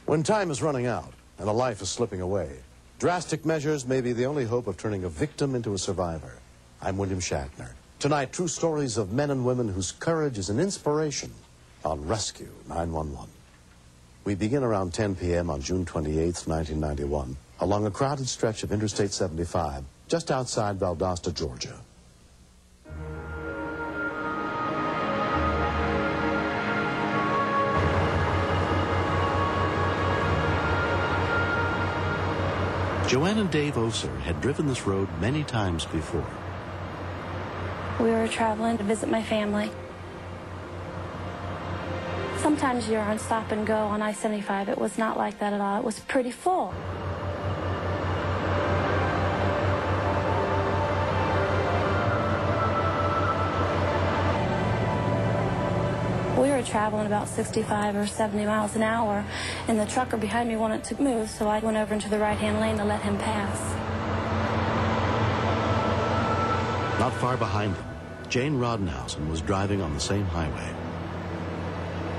When time is running out and a life is slipping away, drastic measures may be the only hope of turning a victim into a survivor. I'm William Shatner. Tonight, true stories of men and women whose courage is an inspiration on Rescue 911. We begin around 10 p.m. on June 28, 1991, along a crowded stretch of Interstate 75, just outside Valdosta, Georgia. Joanne and Dave Oser had driven this road many times before. We were traveling to visit my family. Sometimes you're on stop and go on I-75. It was not like that at all. It was pretty full. We were traveling about 65 or 70 miles an hour, and the trucker behind me wanted to move, so I went over into the right-hand lane to let him pass. Not far behind them, Jane Rodenhausen was driving on the same highway.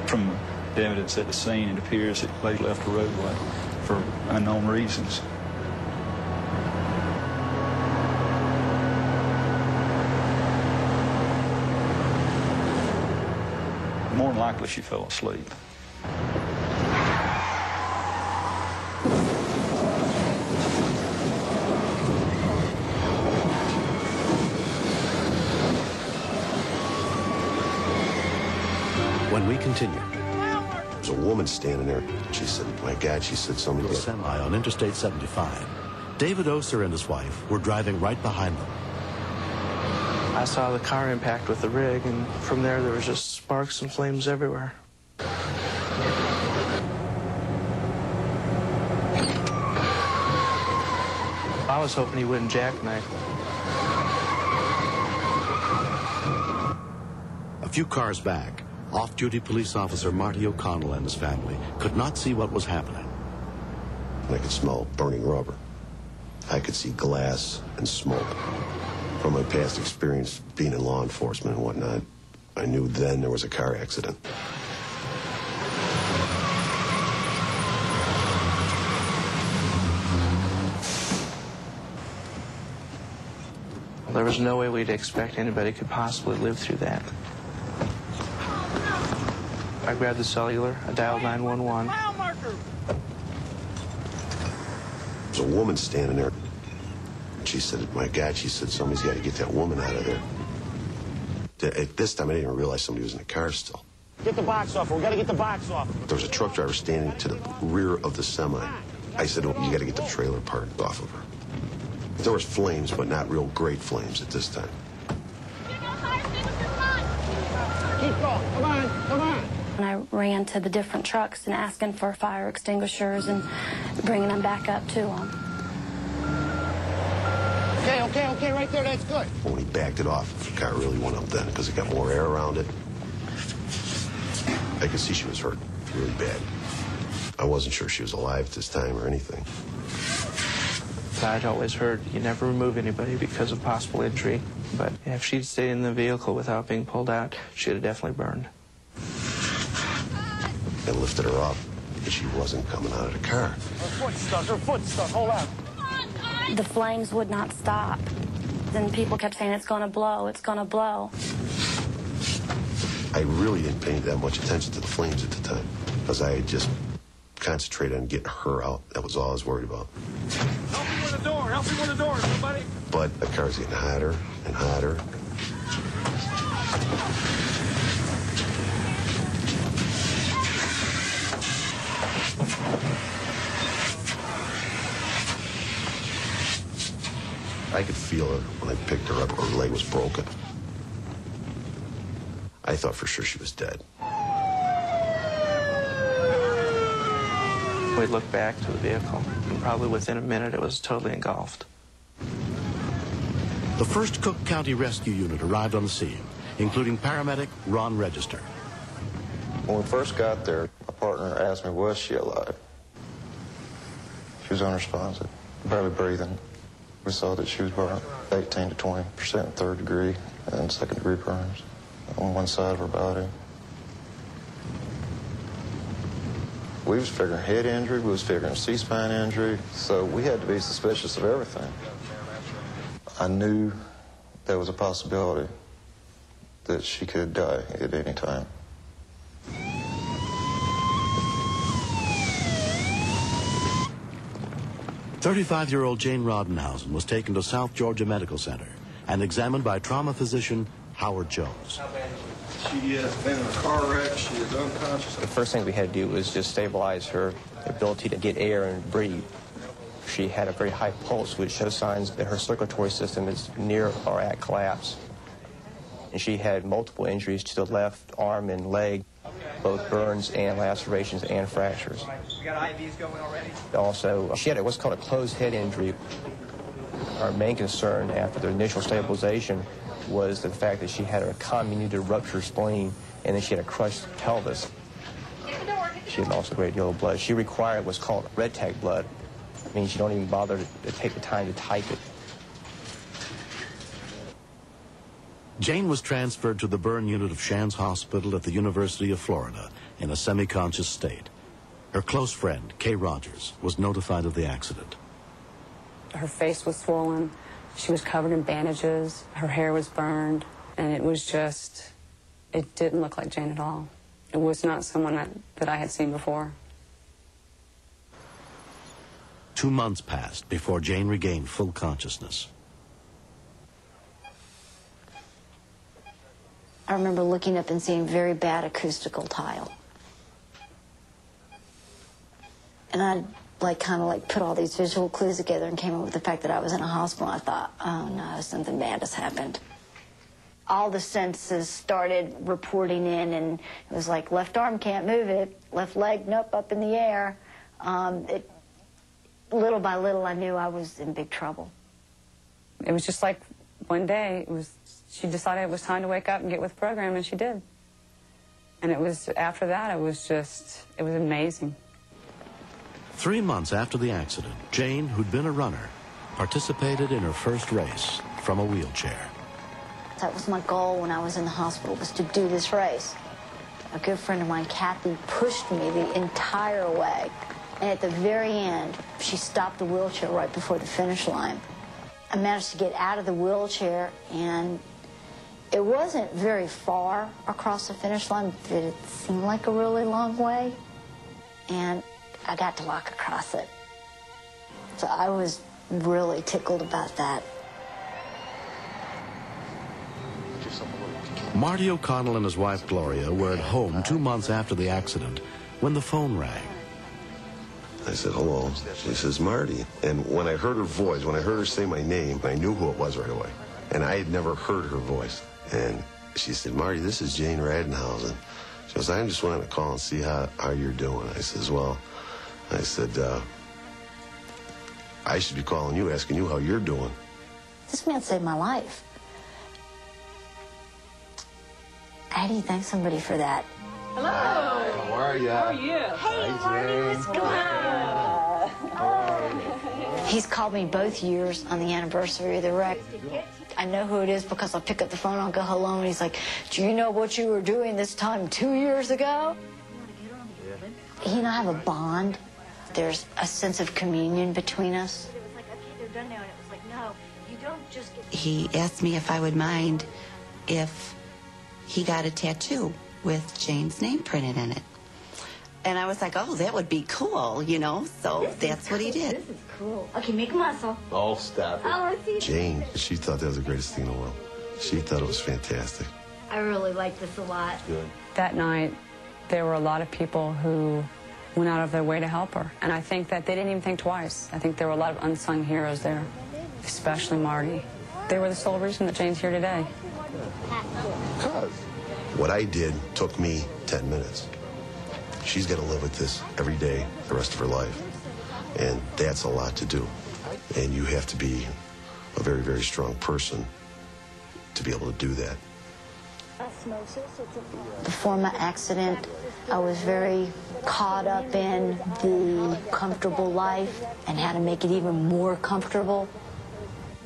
From the evidence at the scene, it appears that they left the roadway for unknown reasons. More than likely, she fell asleep. When we continue, there's a woman standing there. She said, "My God," she said, "somebody..." A semi on Interstate 75. David Oser and his wife were driving right behind them. I saw the car impact with the rig, and from there was just sparks and flames everywhere. I was hoping he wouldn't jackknife. A few cars back, off-duty police officer Marty O'Connell and his family could not see what was happening. I could smell burning rubber. I could see glass and smoke. From my past experience being in law enforcement and whatnot, I knew then there was a car accident. There was no way we'd expect anybody could possibly live through that. I grabbed the cellular, I dialed 911. There's a woman standing there. She said, "My God," she said, "somebody's got to get that woman out of there." At this time, I didn't even realize somebody was in the car still. Get the box off. We got to get the box off. There was a truck driver standing to the rear of the semi. I said, "Oh, you got to get the trailer part off of her." There was flames, but not real great flames at this time. Keep going. Come on. Come on. And I ran to the different trucks and asking for fire extinguishers and bringing them back up to them. Okay, right there, that's good. But when he backed it off, the car really went up then because it got more air around it. I could see she was hurt really bad. I wasn't sure she was alive at this time or anything. I'd always heard you never remove anybody because of possible injury, but if she'd stayed in the vehicle without being pulled out, she'd have definitely burned. I lifted her up, but she wasn't coming out of the car. Her foot's stuck, hold on. The flames would not stop. Then people kept saying, "It's going to blow, it's going to blow." I really didn't pay that much attention to the flames at the time because I had just concentrated on getting her out. That was all I was worried about. Help me with the door, help me with the door, somebody. But the car's getting hotter and hotter. I could feel her when I picked her up. Her leg was broken. I thought for sure she was dead. We looked back to the vehicle, and probably within a minute it was totally engulfed. The 1st Cook County Rescue Unit arrived on the scene, including paramedic Ron Register. When we first got there, my partner asked me, was she alive? She was unresponsive, barely breathing. We saw that she was burnt 18 to 20% 3rd degree and 2nd degree burns on one side of her body. We was figuring head injury, we was figuring C-spine injury, so we had to be suspicious of everything. I knew there was a possibility that she could die at any time. 35-year-old Jane Rodenhausen was taken to South Georgia Medical Center and examined by trauma physician Howard Jones. She has been in a car wreck. She is unconscious. The first thing we had to do was just stabilize her ability to get air and breathe. She had a very high pulse, which shows signs that her circulatory system is near or at collapse. And she had multiple injuries to the left arm and leg, both burns and lacerations and fractures. We got IVs going already? Also, she had what's called a closed head injury. Our main concern after the initial stabilization was the fact that she had a comminuted ruptured spleen, and then she had a crushed pelvis. She had lost a great deal of blood. She required what's called red tag blood. It means you don't even bother to take the time to type it. Jane was transferred to the burn unit of Shands Hospital at the University of Florida in a semi-conscious state. Her close friend, Kay Rogers, was notified of the accident. Her face was swollen. She was covered in bandages. Her hair was burned. And it was just, it didn't look like Jane at all. It was not someone that I had seen before. 2 months passed before Jane regained full consciousness. I remember looking up and seeing very bad acoustical tile. And I kind of put all these visual clues together and came up with the fact that I was in a hospital. I thought, oh no, something bad has happened. All the senses started reporting in, and it was like, left arm can't move it, left leg, nope, up in the air. Little by little, I knew I was in big trouble. It was just like one day, she decided it was time to wake up and get with the program, and she did. And it was, after that, it was amazing. 3 months after the accident, Jane, who'd been a runner, participated in her first race from a wheelchair. That was my goal when I was in the hospital, was to do this race. A good friend of mine, Kathy, pushed me the entire way. And at the very end, she stopped the wheelchair right before the finish line. I managed to get out of the wheelchair, and it wasn't very far across the finish line, but it seemed like a really long way. And I got to walk across it. So I was really tickled about that. Marty O'Connell and his wife Gloria were at home 2 months after the accident when the phone rang. I said, hello. She says, Marty. And when I heard her voice, when I heard her say my name, I knew who it was right away. And I had never heard her voice. And she said, Marty, this is Jane Rodenhausen. She goes, I just wanted to call and see how you're doing. I says, well, I said, I should be calling you, asking you how you're doing. This man saved my life. How do you thank somebody for that? Hello. Hi, how are you? How are you? Hey, Marty, what's going on? He's called me both years on the anniversary of the wreck. I know who it is because I'll pick up the phone, I'll go hello, and he's like, do you know what you were doing this time 2 years ago? He and I have a bond. There's a sense of communion between us. He asked me if I would mind if he got a tattoo with Jane's name printed in it. And I was like, oh, that would be cool, you know, so that's what he did. This is cool. Okay, make a muscle. Oh, stop it. Oh, see. Jane, she thought that was the greatest thing in the world. She thought it was fantastic. I really like this a lot. Good. That night, there were a lot of people who went out of their way to help her. And I think that they didn't even think twice. I think there were a lot of unsung heroes there, especially Marty. They were the sole reason that Jane's here today. What I did took me 10 minutes. She's got to live with this every day, the rest of her life. And that's a lot to do. And you have to be a very, very strong person to be able to do that. Before my accident, I was very caught up in the comfortable life and how to make it even more comfortable.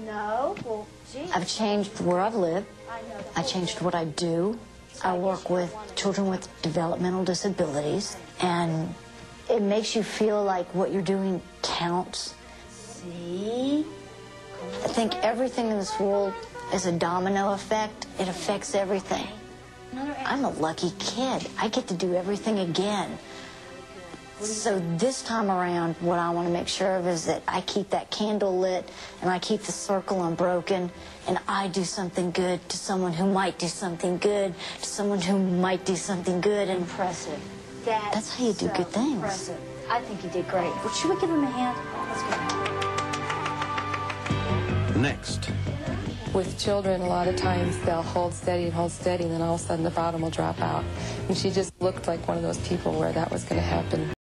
No, well, geez. I've changed where I've lived. I changed what I do. I work with children with developmental disabilities, and It makes you feel like what you're doing counts. See? I think everything in this world is a domino effect. It affects everything. I'm a lucky kid. I get to do everything again. So this time around, what I want to make sure of is that I keep that candle lit and I keep the circle unbroken, and I do something good to someone who might do something good, to someone who might do something good. Impressive. That's how you do good things. Impressive. I think you did great. Well, should we give him a hand? Let's go. Next. With children, a lot of times they'll hold steady, and then all of a sudden the bottom will drop out. And she just looked like one of those people where that was going to happen.